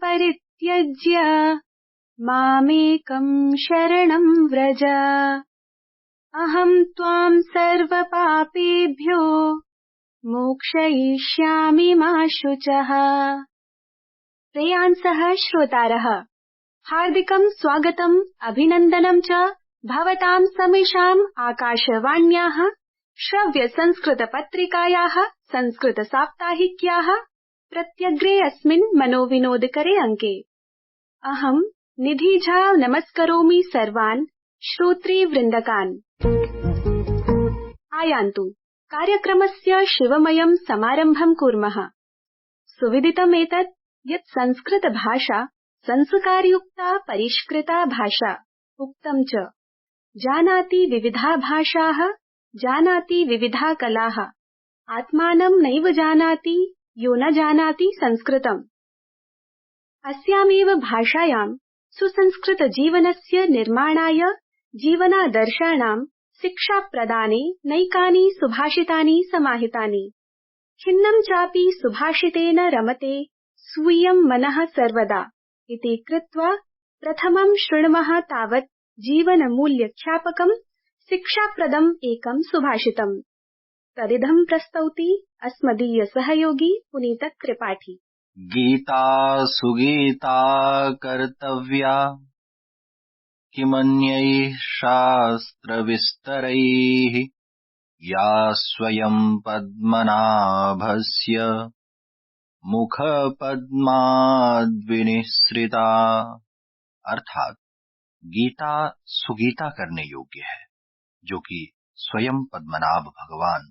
परित्यज्य मामेकं शरणं व्रज। अहं त्वां सर्वपापेभ्यो मोक्षयिष्यामि मा शुचः। प्रियांसः श्रोतारः, हार्दिकं स्वागतम् अभिनन्दनं च भवतां समेषाम् आकाशवाण्याः श्रव्य संस्कृत पत्रिकायाः संस्कृत साप्ताहिक्याः प्रत्यग्रे अस्मिन् मनोविनोदकरे अङ्के। अहं निधि झा नमस्करोमि सर्वान् श्रोतृवृन्दकान्। आयान्तु कार्यक्रमस्य शिवमयं समारम्भं कुर्मः। सुविदितमेतत् यत् संस्कृत भाषा संस्कारयुक्ता परिष्कृता भाषा। उक्तं च जानाति विविधा भाषाः जानाति विविधा कलाः, आत्मानं नैव जानाति यो न जानाति संस्कृतम्। अस्यामेव भाषायां सुसंस्कृत जीवनस्य निर्माणाय जीवनादर्शाणां शिक्षाप्रदाने नैकानि सुभाषितानि समाहितानि। खिन्नं चापि सुभाषितेन रमते स्वीयं मनः सर्वदा इति कृत्वा प्रथमं शृण्मः तावत् जीवनमूल्यख्यापकं शिक्षाप्रदम् एकं सुभाषितम्। तदिदं प्रस्तौति अस्मदीय सहयोगी पुनीत त्रिपाठी। गीता सुगीता कर्तव्या किमन्यैः शास्त्रविस्तरैः या स्वयं पद्मनाभस्य मुखपद्माद्विनिसृता। अर्थात गीता सुगीता करने योग्य है, जो कि स्वयं पद्मनाभ भगवान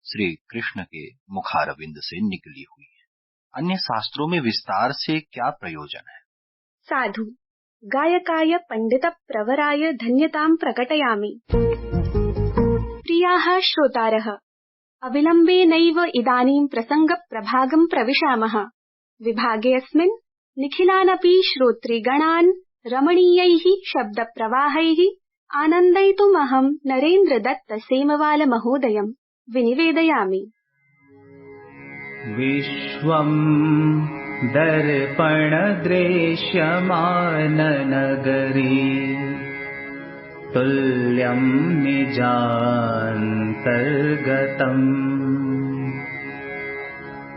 श्री कृष्ण के मुखारविंद से निकली हुई है। अन्य शास्त्रों में विस्तार से क्या प्रयोजन है? साधु गायकाय पंडित प्रवराय धन्यतां प्रकटयामि। प्रियाः श्रोतारः, अविलम्बेनैव इदानीं प्रसंग प्रभागं प्रविशामः। विभागेऽस्मिन् निखिलानपि श्रोतृगणान् रमणीयैः शब्दप्रवाहैः आनन्दयितुमहं नरेन्द्र दत्त सेमवाल महोदयं विनिवेदयामि। विश्वं दर्पणदृश्यमाननगरी तुल्यं निजान्तर्गतम्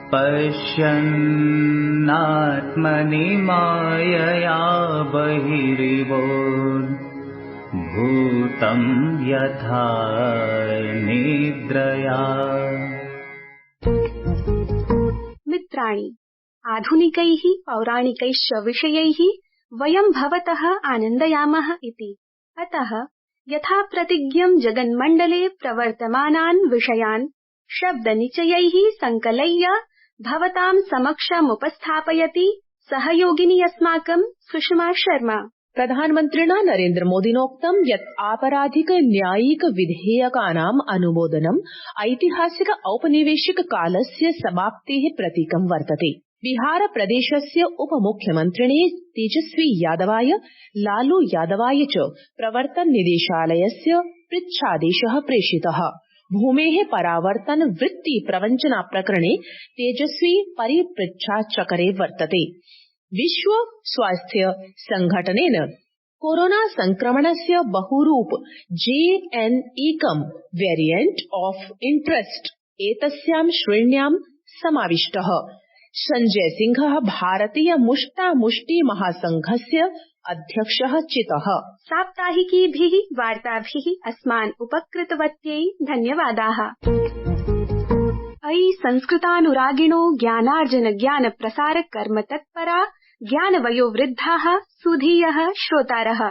पश्यन्नात्मनि मायया बहिरिवोद्भूतं यथा निद्रया। मित्राणि, आधुनिकैः पौराणिकैश्च विषयैः वयं भवतः आनन्दयामः इति। अतः यथा प्रतिज्ञं जगन्मण्डले प्रवर्तमानान् विषयान् शब्दनिचयैः संकलय्य भवतां समक्षमुपस्थापयति सहयोगिनी अस्माकं सुषमा शर्मा। प्रधानमन्त्रिणा नरेन्द्र मोदिनोक्तं यत् आपराधिक न्यायिक विधेयकानाम् अनुमोदनम् ऐतिहासिक औपनिवेशिक कालस्य समाप्तेः प्रतीकं वर्तते। बिहार प्रदेशस्य उपमुख्यमन्त्रिणे तेजस्वी यादवाय, लालू यादवाय च प्रवर्तन निदेशालयस्य पृच्छादेशः प्रेषितः। भूमेः परावर्तन वृत्ति प्रवञ्चना प्रकरणे तेजस्वी परिपृच्छाचक्रे वर्तते। विश्व स्वास्थ्य संघटनेन कोरोना संक्रमणस्य बहुरूप JN-1 वेरिएंट ऑफ इंटरेस्ट एतस्यां श्रेण्यां समाविष्टः। संजय सिंहः भारतीय मुष्टामुष्टि महासंघस्य अध्यक्षः चितः। साप्ताहिकीभिः वार्ताभिः अस्मान् उपकृतवत्यै धन्यवादाः। अयि संस्कृतानुरागिणो ज्ञानार्जन ज्ञान प्रसार कर्म तत्परा ज्ञान वयोवृद्धाः सुधीयः श्रोतारः,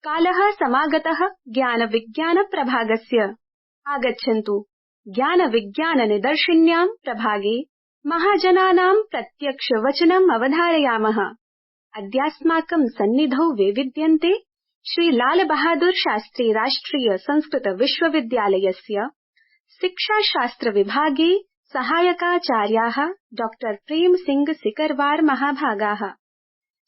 कालः समागतः ज्ञान विज्ञान प्रभागस्य। आगच्छन्तु ज्ञान विज्ञान निदर्शिन्यां प्रभागे महाजनानां प्रत्यक्ष वचनम् अवधारयामः। अद्यास्माकं सन्निधौ वैविध्यन्ते श्री लाल बहादुर शास्त्री राष्ट्रिय संस्कृत विश्वविद्यालयस्य शिक्षाशास्त्र विभागे सहायकाचार्याः डॉक्टर प्रेम सिंह सिकरवार महाभागाः।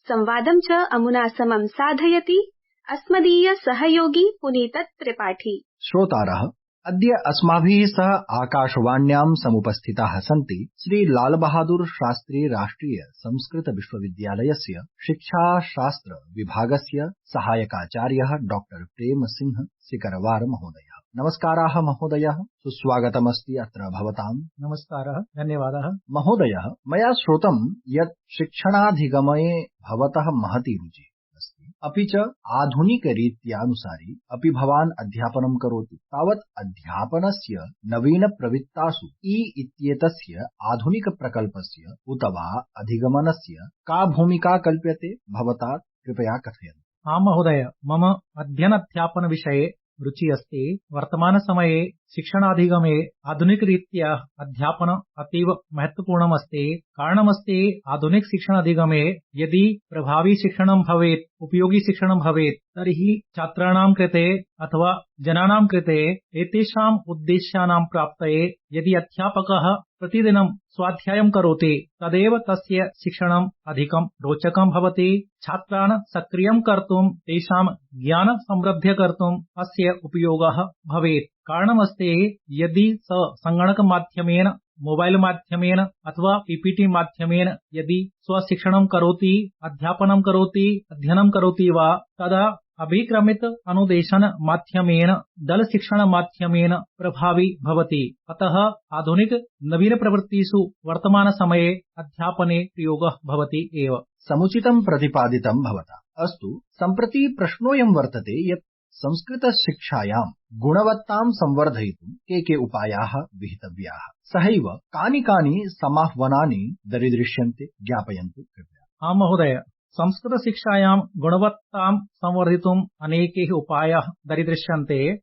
संवादं च अमुना समं साधयति अस्मदीय सहयोगी पुनीत त्रिपाठी। श्रोतारः, अद्य अस्माभिः सह आकाशवाण्यां समुपस्थिताः सन्ति श्री लाल बहादुर शास्त्री राष्ट्रिय संस्कृत विश्वविद्यालयस्य शिक्षाशास्त्र विभागस्य सहायकाचार्यः डॉक्टर प्रेम सिंह सिकरवार महोदयः। नमस्काराः महोदयः, सुस्वागतमस्ति अत्र भवताम्। नमस्कारः, धन्यवादः। महोदयः, मया श्रुतं यत् शिक्षणाधिगमने भवतः महती रुचिः अस्ति, अपि च आधुनिकरीत्यानुसारी अपि भवान् अध्यापनं करोति। तावत् अध्यापनस्य नवीनप्रवृत्तासु इत्येतस्य आधुनिकप्रकल्पस्य उत वा अधिगमनस्य का भूमिका कल्प्यते, भवता कृपया कथयन्तु। आम् महोदय, मम अध्ययनाध्यापनविषये रुचिः अस्ति। वर्तमानसमये शिक्षणाधिगमे आधुनिकरीत्या अध्यापन अतीव महत्वपूर्णम् अस्ति। कारणमस्ति, आधुनिक शिक्षणाधिगमे यदि प्रभावी शिक्षणं भवेत्, उपयोगी शिक्षणं भवेत्, तर्हि छात्राणां कृते अथवा जनानां कृते एतेषाम् उद्देश्यानां प्राप्तये यदि अध्यापकः प्रतिदिनं स्वाध्यायं करोति, तदेव तस्य शिक्षणम् अधिकं रोचकं भवति। छात्रान् सक्रियं कर्तुं, तेषां ज्ञान समृद्ध्य कर्तुं अस्य उपयोगः भवेत्। कारणमस्ति, यदि स सङ्गणकमाध्यमेन, मोबाइल माध्यमेन अथवा पीपीटी माध्यमेन यदि स्वशिक्षणं करोति, अध्यापनं करोति, अध्ययनं करोति वा, तदा अभिक्रमित अनुदेशन माध्यमेन, दल शिक्षण माध्यमेन प्रभावी भवति। अतः आधुनिक नवीन प्रवृत्तिषु वर्तमान समये अध्यापने प्रयोगः भवति एव। समुचितं प्रतिपादितं भवता। अस्तु, सम्प्रति प्रश्नोऽयं वर्तते यत् संस्कृतशिक्षायां गुणवत्तां संवर्धयितुं के उपायाः विहितव्याः, सहैव कानि समाह्वानानि दरीदृश्यन्ते, ज्ञापयन्तु कृपया। आम् महोदय, संस्कृतशिक्षायां गुणवत्तां संवर्धितुम् अनेके उपायाः दरीदृश्यन्ते।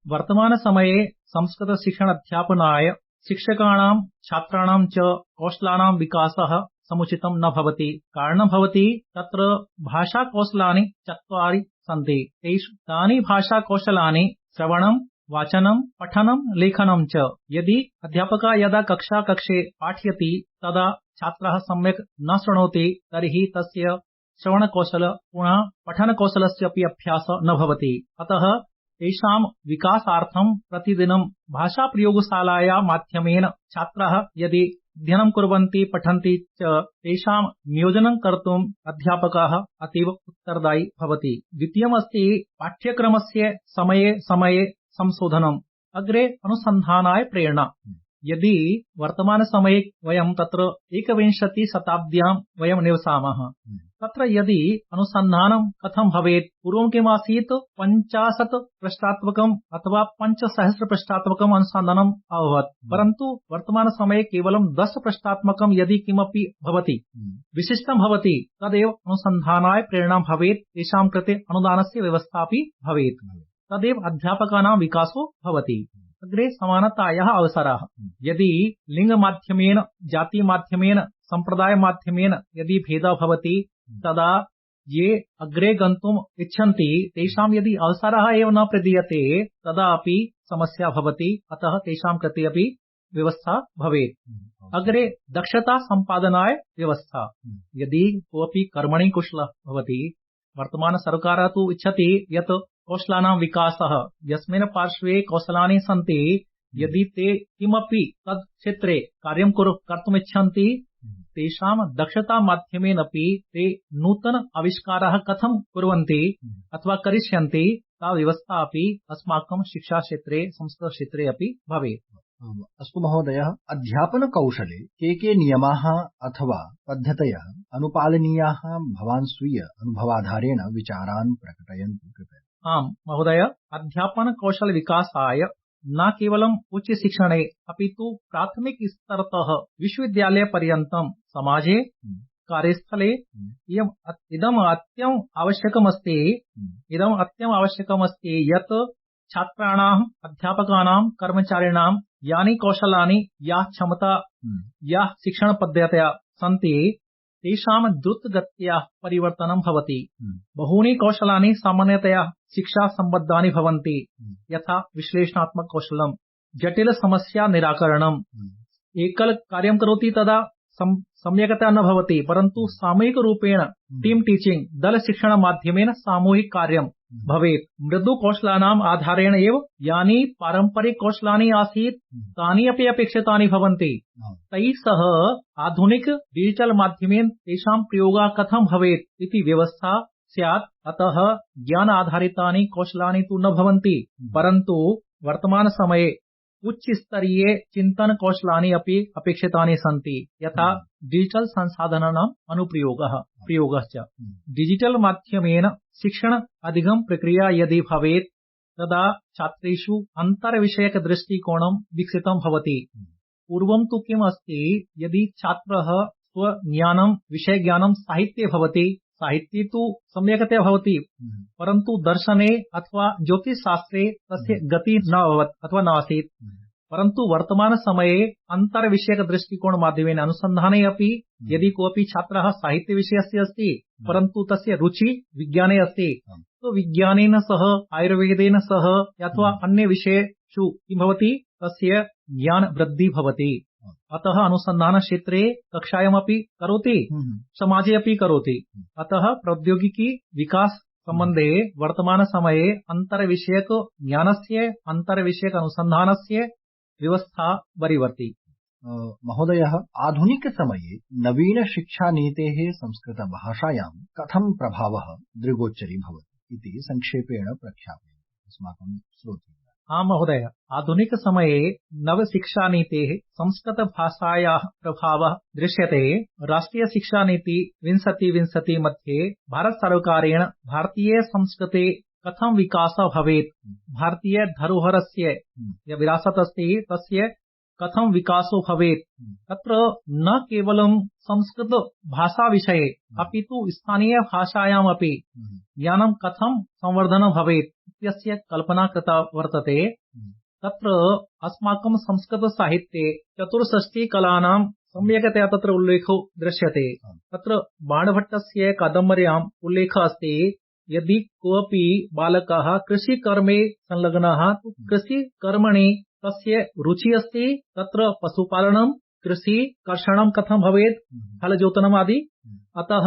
वर्तमानसमये संस्कृतशिक्षणाध्यापनाय शिक्षकाणां, छात्राणां च कौशलानां विकासः समुचितं न भवति। कारणं भवति, तत्र भाषाकौशलानि 4 सन्ति। तानि भाषाकौशलानि श्रवणं, वाचनं, पठनं, लेखनं च। यदि अध्यापकः यदा कक्षे पाठयति तदा छात्रः सम्यक् न शृणोति, तर्हि तस्य श्रवणकौशल पुनः पठनकौशलस्य अपि अभ्यासः न भवति। अतः तेषां विकासार्थं प्रतिदिनं भाषाप्रयोगशालाया माध्यमेन छात्राः यदि अध्ययनं कुर्वन्ति, पठन्ति च, तेषां नियोजनं कर्तुम् अध्यापकः अतीव उत्तरदायी भवति। द्वितीयमस्ति पाठ्यक्रमस्य समये समये संशोधनम्, अग्रे अनुसन्धानाय प्रेरणा। यदि वर्तमानसमये वयं तत्र 21 शताब्द्यां वयं निवसामः, तत्र यदि अनुसन्धानं कथं भवेत्, पूर्वं किमासीत्, 50 पृष्ठात्मकम् अथवा 5000 पृष्ठात्मकम् अनुसन्धानम् अभवत्। परन्तु वर्तमानसमये केवलं 10 पृष्ठात्मकं यदि किमपि भवति, विशिष्टं भवति, तदेव अनुसन्धानाय प्रेरणा भवेत्। तेषां कृते अनुदानस्य व्यवस्था अपि भवेत्, तदेव अध्यापकानां विकासो भवति। अग्रे समानतायाः अवसराः। यदि लिङ्गमाध्यमेन, जातिमाध्यमेन, सम्प्रदायमाध्यमेन यदि भेदः भवति, तदा ये अग्रे गन्तुम् इच्छन्ति तेषां यदि अवसरः एव न प्रदीयते, तदा अपि समस्या भवति। अतः तेषां कृते अपि व्यवस्था भवेत्। अग्रे दक्षता सम्पादनाय व्यवस्था। यदि कोऽपि कर्मणि कुशलः भवति, वर्तमान सर्वकारः तु इच्छति यत् कौशलानां विकासः, यस्मिन् पार्श्वे कौशलानि सन्ति, यदि ते किमपि तत् क्षेत्रे कार्यं कर्तुमिच्छन्ति, तेषां दक्षता माध्यमेन अपि ते नूतन आविष्काराः कथं कुर्वन्ति अथवा करिष्यन्ति, सा व्यवस्था अपि अस्माकं शिक्षाक्षेत्रे, संस्कृतक्षेत्रे अपि भवेत्। अस्तु महोदय, अध्यापनकौशले के नियमाः अथवा पद्धतयः अनुपालनीयाः, भवान् स्वीय अनुभवाधारेण विचारान् प्रकटयन्तु कृपया। आम् महोदय, अध्यापनकौशल विकासाय न केवलम् उच्च शिक्षणे अपितु प्राथमिक स्तरतः विश्वविद्यालयपर्यन्तं समाजे, कार्यस्थले इदम् अत्यन्तम् आवश्यकमस्ति यत् छात्राणाम्, अध्यापकानां, कर्मचारिणां यानि कौशलानि, या क्षमता, या शिक्षणपद्धतयः सन्ति, तेषां द्रुतगत्या परिवर्तनं भवति। बहूनि कौशलानि सामान्यतया शिक्षा सम्बद्धानि भवन्ति, यथा विश्लेषणात्मक कौशलम्, जटिल समस्या निराकरणम्। एकल कार्यं करोति तदा सम्यक्तया न भवति, परन्तु सामूहिकरूपेण टीम टीचिंग, दल शिक्षण माध्यमेन सामूहिक कार्यं भवेत्। मृदुकौशलानाम् आधारेण एव यानि पारम्परिककौशलानि आसीत् तानि अपि अपेक्षितानि भवन्ति। तैः सह आधुनिक डिजिटल माध्यमेन तेषां प्रयोगः कथं भवेत् इति व्यवस्था स्यात्। अतः ज्ञान आधारितानि कौशलानि तु न भवन्ति, परन्तु वर्तमान समये उच्च स्तरीय चिन्तन कौशलानि अपि अपेक्षितानि सन्ति, यथा डिजिटल संसाधनानाम् प्रयोगश्च। डिजिटल माध्यमेन शिक्षण अधिगम प्रक्रिया यदि भवेत् तदा छात्रेषु अन्तर्विषयक दृष्टिकोणं विकसितं भवति। पूर्वं तु किम् अस्ति, यदि छात्रः स्वज्ञानं विषयज्ञानं साहित्ये भवति, साहित्ये तु सम्यक्तया भवति, परन्तु दर्शने अथवा ज्योतिषशास्त्रे तस्य गति न अभवत् अथवा नासीत्। परन्तु वर्तमान समये अन्तर्विषयक दृष्टिकोण माध्यमेन अनुसन्धाने अपि यदि कोऽपि छात्रः साहित्य विषयस्य अस्ति परन्तु तस्य रुचि विज्ञाने अस्ति, तो विज्ञानेन सह आयुर्वेदेन सह अथवा अन्य विषयेषु किं भवति, तस्य ज्ञान वृद्धि भवति। अतः अनुसंधान क्षेत्रे कक्षायामपि करोति, समाजे अपि करोति। अतः प्रौद्योगिकी विकास सम्बन्धे वर्तमान समये अन्तर्विषयक ज्ञानस्य अन्तर्विषयक अनुसन्धानस्य व्यवस्था परिवर्ति। महोदयः, आधुनिक समये नवीन शिक्षा नीतेः संस्कृत भाषायां कथं प्रभावः दृग्गोचरी भवति इति संक्षेपेण प्रख्यापयन्तु अस्माकं श्रोतृभ्यः। हाँ महोदय, आधुनिक समये नव शिक्षा नीतेः संस्कृत भाषायाः प्रभावः दृश्यते। राष्ट्रिय शिक्षा नीति 2020 मध्ये भारत सर्वकारेण भारतीय संस्कृते कथं विकासः भवेत्, भारतीय धरोहरस्य या विरासत् अस्ति तस्य कथं विकासो भवेत्, तत्र न केवलं संस्कृत भाषा विषये अपितु स्थानीय भाषायामपि ज्ञानं कथं संवर्धनं भवेत् इत्यस्य कल्पना कृता वर्तते। तत्र अस्माकं संस्कृत साहित्ये 64 कलानां सम्यक्तया तत्र उल्लेखो दृश्यते। तत्र बाणभट्टस्य कादम्बर्याम् उल्लेखः अस्ति, यदि कोऽपि बालकः कृषिकर्मे संलग्नः कृषिकर्मणि तस्य रुचि अस्ति, तत्र पशुपालनं, कृषि, कर्षणं कथं भवेत्, हलजोतनम् आदि। अतः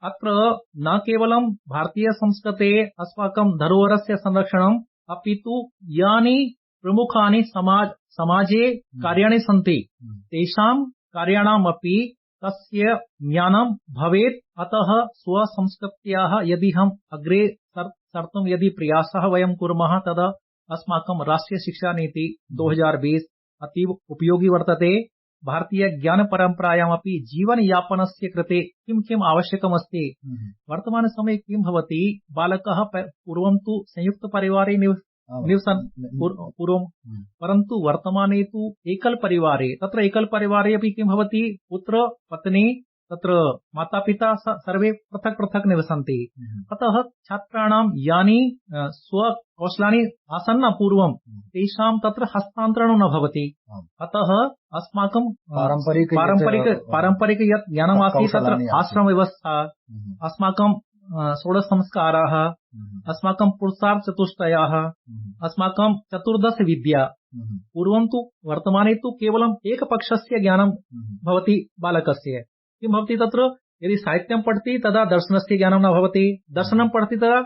अत्र न केवलं भारतीय संस्कृते अस्माकं धरोहरस्य संरक्षणम् अपितु यानि प्रमुखानि समाजे कार्याणि सन्ति तेषां कार्याणामपि तस्य ज्ञानं भवेत्। अतः स्वसंस्कृत्याः यदि हम अग्रे सर्तुं यदि प्रयासः वयं कुर्मः तदा अस्माकं राष्ट्रिय शिक्षा नीति 2020 अतीव उपयोगी वर्तते। भारतीय ज्ञान परम्परायामपि जीवन यापनस्य कृते किं किम् आवश्यकमस्ति। वर्तमान समये किं भवति, बालकः पूर्वं तु संयुक्त परिवारे निवसन् पूर्वं, परन्तु वर्तमाने तु एकल परिवारे, तत्र एकल परिवारे अपि किं भवति, पुत्र पत्नी तत्र माता पिता सर्वे पृथक् पृथक् निवसन्ति। अतः छात्राणां यानि स्वकौशलानि आसन् पूर्वं तेषां तत्र हस्तान्तरणं न भवति। अतः अस्माकं पारम्परिक यत् ज्ञानमासीत् तत्र आश्रम व्यवस्था, अस्माकं षोडश संस्काराः, अस्माकं पुरुषार्थ चतुष्टयाः, अस्माकं 14 विद्या। पूर्वं तु वर्तमाने तु केवलम् एकपक्षस्य ज्ञानं भवति बालकस्य। किं भवति तत्र, यदि साहित्यं पठति तदा दर्शनस्य ज्ञानं न भवति, दर्शनं पठति तदा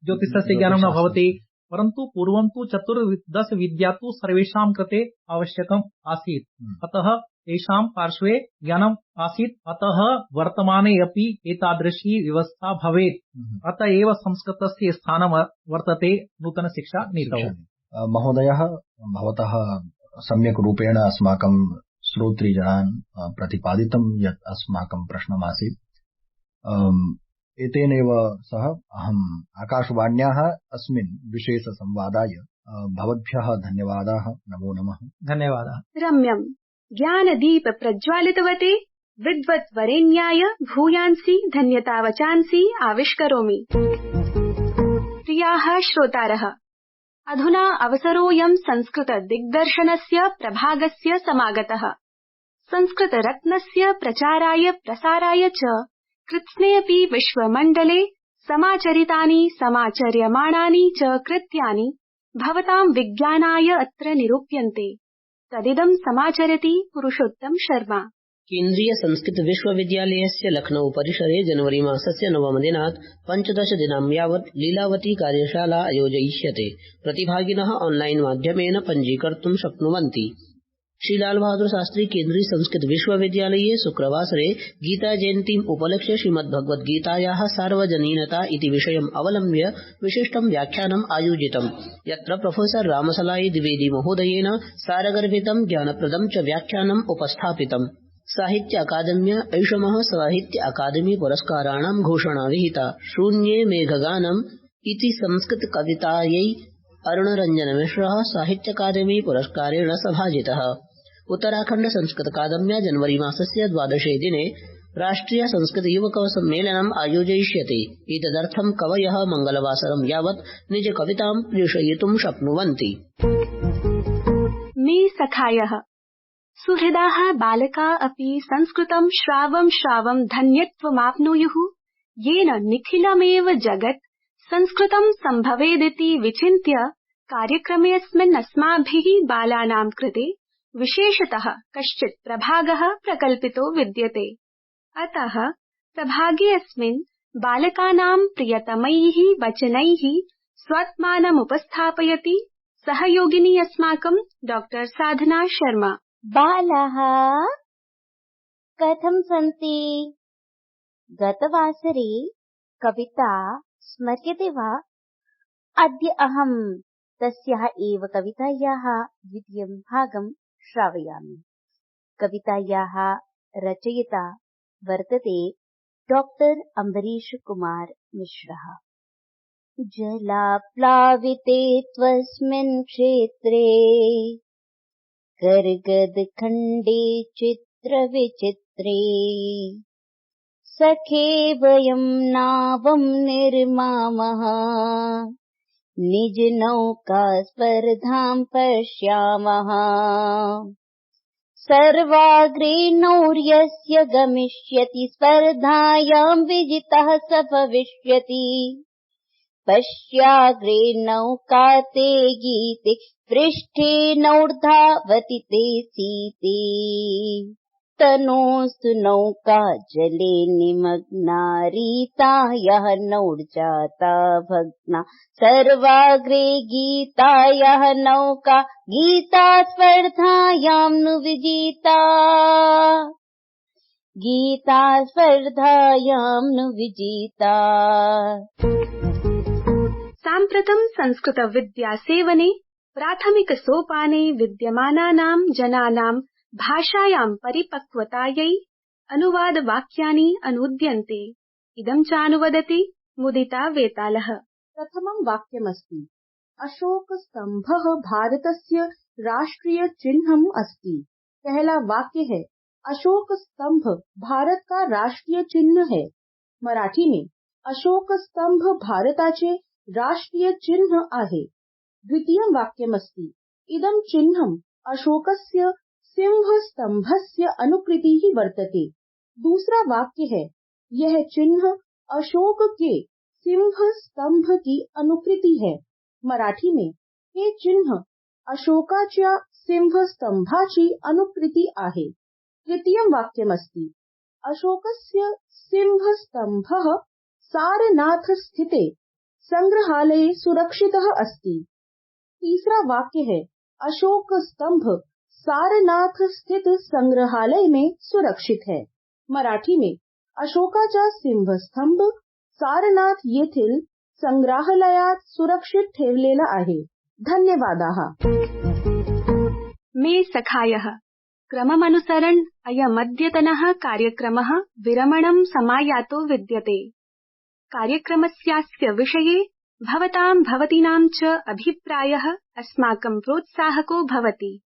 ज्योतिषस्य ज्ञानं न भवति। परन्तु पूर्वं तु 14 विद्या तु सर्वेषां कृते आवश्यकम् आसीत्। अतः तेषां पार्श्वे ज्ञानम् आसीत्। अतः वर्तमाने अपि एतादृशी व्यवस्था भवेत्। अतः एव संस्कृतस्य स्थानं वर्तते नूतन शिक्षा नीतौ। महोदयः, भवतः सम्यक् रूपेण अस्माकं श्रोतृजनान् प्रतिपादितं यत् अस्माकं प्रश्नमासीत्। एतेनैव सह अहम् आकाशवाण्याः अस्मिन् विशेषसंवादाय भवद्भ्यः धन्यवादाः, नमो नमः। धन्यवादाः। रम्यम् ज्ञानदीप प्रज्वालितवते विद्वद्वरेण्याय भूयांसि धन्यतावचांसि आविष्करोमि। प्रियाः श्रोतारः, अधुना अवसरोऽयं संस्कृत दिग्दर्शनस्य प्रभागस्य समागतः। संस्कृत रत्नस्य प्रचाराय प्रसाराय च कृत्स्नेऽपि विश्वमण्डले समाचरितानि समाचर्यमाणानि च कृत्यानि भवतां विज्ञानाय अत्र निरूप्यन्ते। तदिदं समाचरति पुरुषोत्तम शर्मा। केन्द्रीय संस्कृत विश्वविद्यालयस्य लखनऊ परिसरे जनवरी मासस्य 9 दिनात् 15 दिनां यावत् लीलावती कार्यशाला आयोजयिष्यते। प्रतिभागिनः ऑनलाइन माध्यमेन पञ्जीकर्तुं शक्नुवन्ति। श्री लाल बहादुर शास्त्री केन्द्रीय संस्कृत विश्वविद्यालये शुक्रवासरे गीता जयन्तीम् उपलक्ष्य श्रीमद्भगवद्गीतायाः सार्वजनीनता इति विषयम् अवलम्ब्य विशिष्टं व्याख्यानम् आयोजितम्, यत्र प्रोफेसर रामसलाई द्विवेदी महोदयेन सारगर्भितं ज्ञानप्रदं च व्याख्यानम् उपस्थापितम्। साहित्य अकादम्या ऐषमः साहित्य अकादमी पुरस्काराणां घोषणा विहिता। शून्ये मेघगानम् इति संस्कृत कवितायै अरुणरञ्जन मिश्रः साहित्य अकादमी पुरस्कारेण सभाजितः। उत्तराखण्ड संस्कृत अकादम्या जनवरी मासस्य 12 दिने राष्ट्रिय संस्कृत युवक सम्मेलनम् आयोजयिष्यते। एतदर्थं कवयः मंगलवासरं यावत् निज कवितां प्रेषयितुं शक्नुवन्ति। मे सखायः सुहृदाः बालका अपि संस्कृतं श्रावं धन्यत्वमाप्नुयुः, येन निखिलमेव जगत् संस्कृतं सम्भवेदिति विचिन्त्य कार्यक्रमेऽस्मिन् अस्माभिः बालानां कृते विशेषतः कश्चित् प्रभागः प्रकल्पितो विद्यते। अतः प्रभागेऽस्मिन् बालकानां प्रियतमैः वचनैः स्वात्मानमुपस्थापयति सहयोगिनी अस्माकं डॉक्टर साधना शर्मा। बालाः कथं सन्ति? गतवासरे कविता स्मर्यते वा? अद्य अहं तस्याः एव कवितायाः द्वितीयं भागं श्रावयामि। कवितायाः रचयिता वर्तते डॉक्टर अम्बरीश कुमार मिश्रः। जलाप्लाविते त्वस्मिन् क्षेत्रे कर्गदखण्डे चित्रविचित्रे सखे वयं नावं निर्मामः निजनौका स्पर्धां पश्यामः। सर्वाग्रे नौर्यस्य गमिष्यति स्पर्धायां विजितः स भविष्यति। पश्याग्रे नौका ते गीते पृष्ठे नौर्धावति ते सीते। तनोस्तु नौका जले निमग्ना रीता यः नौर्जाता भग्ना। सर्वाग्रे गीता यः नौका गीता स्पर्धायां नु विजिता। गीता स्पर्धायां नु विजिता। साम्प्रतं संस्कृत विद्या सेवने प्राथमिक सोपाने विद्यमानानां जनानां भाषायां परिपक्वतायै अनुवाद वाक्यानि अनुद्यन्ते। इदं चानुवदति मुदिता वेतालः। प्रथमं वाक्यमस्ति, अशोक स्तंभः भारतस्य राष्ट्रीय चिह्नम् अस्ति। पहला वाक्य है, अशोक स्तंभ भारत का राष्ट्रीय चिन्ह है। मराठी में अशोक स्तंभ भारताचे राष्ट्रीय चिन्ह आहे। द्वितीयं वाक्यमस्ति, इदं चिह्नम् अशोकस्य सिंहस्तंभस्य अनुकृतिः वर्तते। दूसरा वाक्य है, यह चिन्ह अशोक के सिंह स्तंभ की अनुकृति है। मराठी में हे चिन्ह अशोकाच्या सिंह स्तंभाची अनुकृति आहे। तृतीयं वाक्यमस्ति, अशोकस्य सिंह स्तंभः सारनाथ स्थिते संग्रहालये सुरक्षितः अस्ति। तीसरा वाक्य है, अशोक स्तंभ सारनाथ स्थित संग्रहालय में सुरक्षित है। मराठी में अशोकाचा सिंहस्तंभ सारनाथ येथील संग्रहालयात सुरक्षित ठेवलेला आहे। धन्यवादाः। मे सखायः क्रममनुसरन् अयमद्यतनः कार्यक्रमः विरमणं समायातो विद्यते। कार्यक्रमस्यास्य विषये भवतां भवतीनां च अभिप्रायः अस्माकं प्रोत्साहको भवति।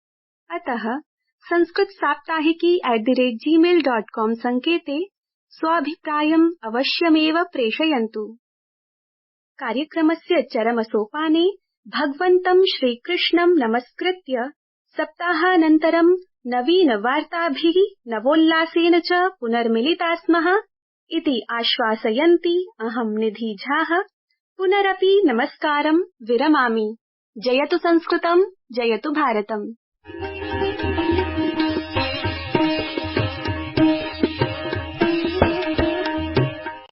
अतः sanskritsaaptahiki@gmail.com सङ्केते स्वाभिप्रायम् अवश्यमेव प्रेषयन्तु। कार्यक्रमस्य चरमसोपाने भगवन्तं श्रीकृष्णं नमस्कृत्य सप्ताहानन्तरं नवीनवार्ताभिः नवोल्लासेन च पुनर्मिलिता स्मः इति आश्वासयन्ती अहं निधि झाः पुनरपि नमस्कारं विरमामि। जयतु संस्कृतं, जयतु भारतम्।